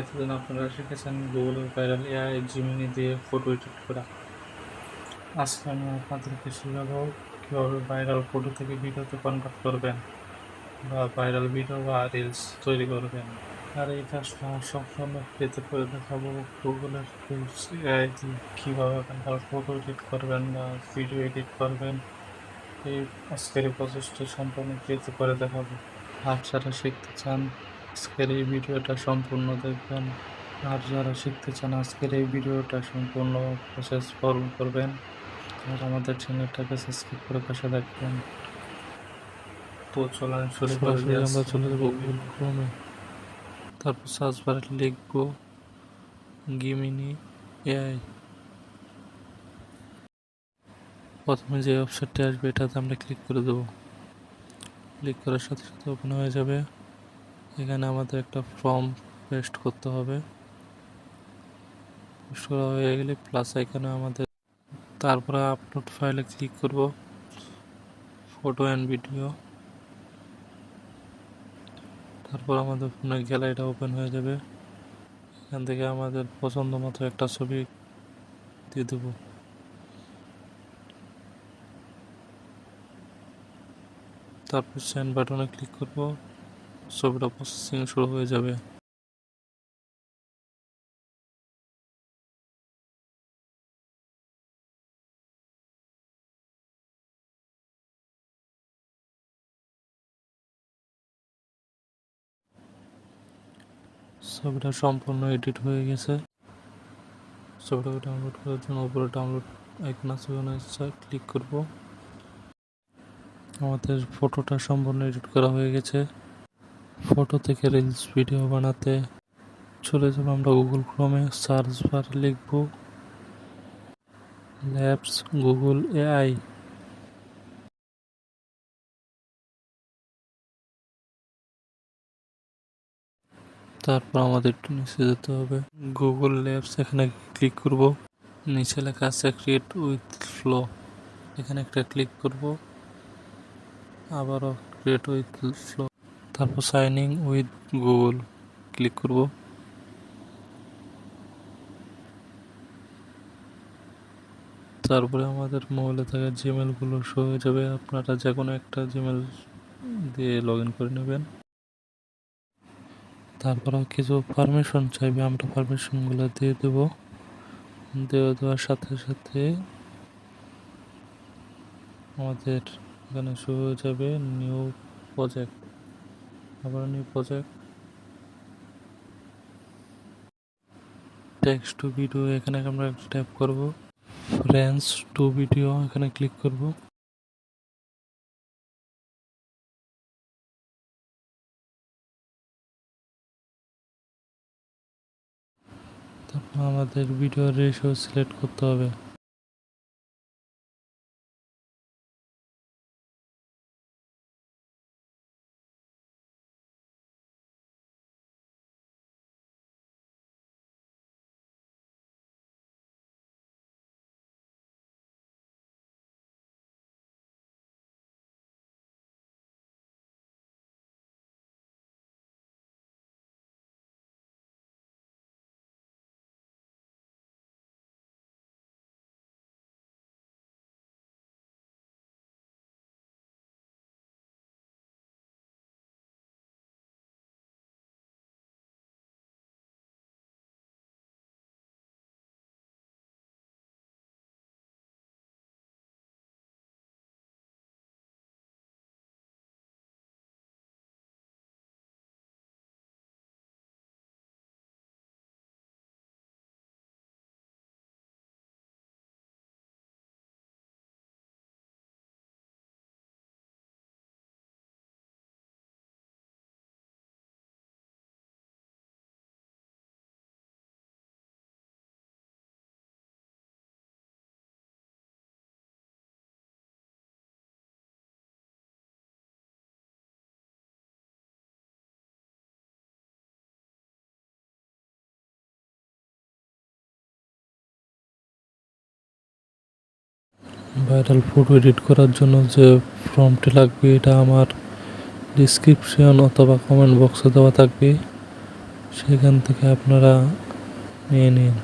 এতদিন আপনারা শিখেছেন গুগলের ভাইরাল এআই জিমিনি দিয়ে ফটো এডিট করা। আজকে আমি আপনাদেরকে শেখাবো কীভাবে ভাইরাল ফটো থেকে ভিডিওতে কনভার্ট করবেন বা ভাইরাল ভিডিও বা রিলস তৈরি করবেন। আর এই কাজটা সম্পূর্ণ ফ্রিতে করে দেখাবো। গুগলের টুলস এআই দিয়ে কীভাবে ভাইরাল ফটো এডিট করবেন বা ভিডিও এডিট করবেন, এই আজকের এই প্রসেসটা সম্পূর্ণ ফ্রিতে করে দেখাবো। আর যারা শিখতে চান আজকের এই ভিডিওটা সম্পূর্ণ দেখবেন। আর যারা শিখতে চান আজকের এই ভিডিওটা সম্পূর্ণ প্রসেস ফলো করবেন। আর আমাদের চ্যানেলটাকে সাবস্ক্রাইব করে পাশে রাখবেন। তো চলেন শুরু করে দিই। আমরা চলে যাবো গুগল ক্রোমে, তারপর সার্চ বারে লিখবো জিমিনি এআই। প্রথমে যে ওয়েবসাইটটি আসবে এটাতে আমরা ক্লিক করে দেবো। ক্লিক করার সাথে সাথে ওপেন হয়ে যাবে। এখানে আমাদের একটা ফর্ম পেস্ট করতে হবে। পেস্ট করা হয়ে গেলে প্লাস আইকনে আমাদের, তারপরে আপলোড ফাইলে ক্লিক করব, ফটো অ্যান্ড ভিডিও। তারপর আমাদের ফোনের গ্যালারিটা ওপেন হয়ে যাবে। এখান থেকে আমাদের পছন্দ মতো একটা ছবি দিয়ে দেবো। তারপর সেন্ড বাটনে ক্লিক করব, ছবিটা প্রসেসিং শুরু হয়ে যাবে। ছবিটা সম্পূর্ণ এডিট হয়ে গেছে। ছবিটাকে ডাউনলোড করার জন্য উপরে ডাউনলোড আইকন আছে, ওখানে ক্লিক করব। আমাদের ফটোটা সম্পূর্ণ এডিট করা হয়ে গেছে। ফটো থেকে রিলস ভিডিও বানাতে চলে যাব আমরা গুগল ক্রোমে। সার্চ বার লিখব ল্যাবস গুগল এআই। তারপর আমাদের একটু নিচে যেতে হবে, গুগল ল্যাবস এখানে ক্লিক করব। নিচে লেখা আছে ক্রিয়েট উইথ ফ্লো, এখানে একটা ক্লিক করব। আবারও ক্রিয়েট উইথ ফ্লো, তারপর sign in with Google click করব। তারপরে আমাদের মোবাইলে থাকা জিমেলগুলো শো হয়ে যাবে। আপনারা যে কোনো একটা জিমেল দিয়ে লগ ইন করে নেবেন। তারপরেও কিছু পারমিশন চাইবে, আমরা পারমিশনগুলো দিয়ে দেবো। দেওয়ার সাথে সাথে আমাদের এখানে শুরু হয়ে যাবে নিউ প্রজেক্ট। আবার new project, text to video, এখানে আমরা ট্যাপ করব। ফ্রেন্ডস টু ভিডিও, এখানে ক্লিক করব। তারপর আমাদের ভিডিও রেশিও সিলেক্ট করতে হবে। ভাইরাল ফটো এডিট করার জন্য যে ফর্মটি লাগবে এটা আমার ডিসক্রিপশন অথবা কমেন্ট বক্সে দেওয়া থাকবে। সেখান থেকে আপনারা নিয়ে নিন।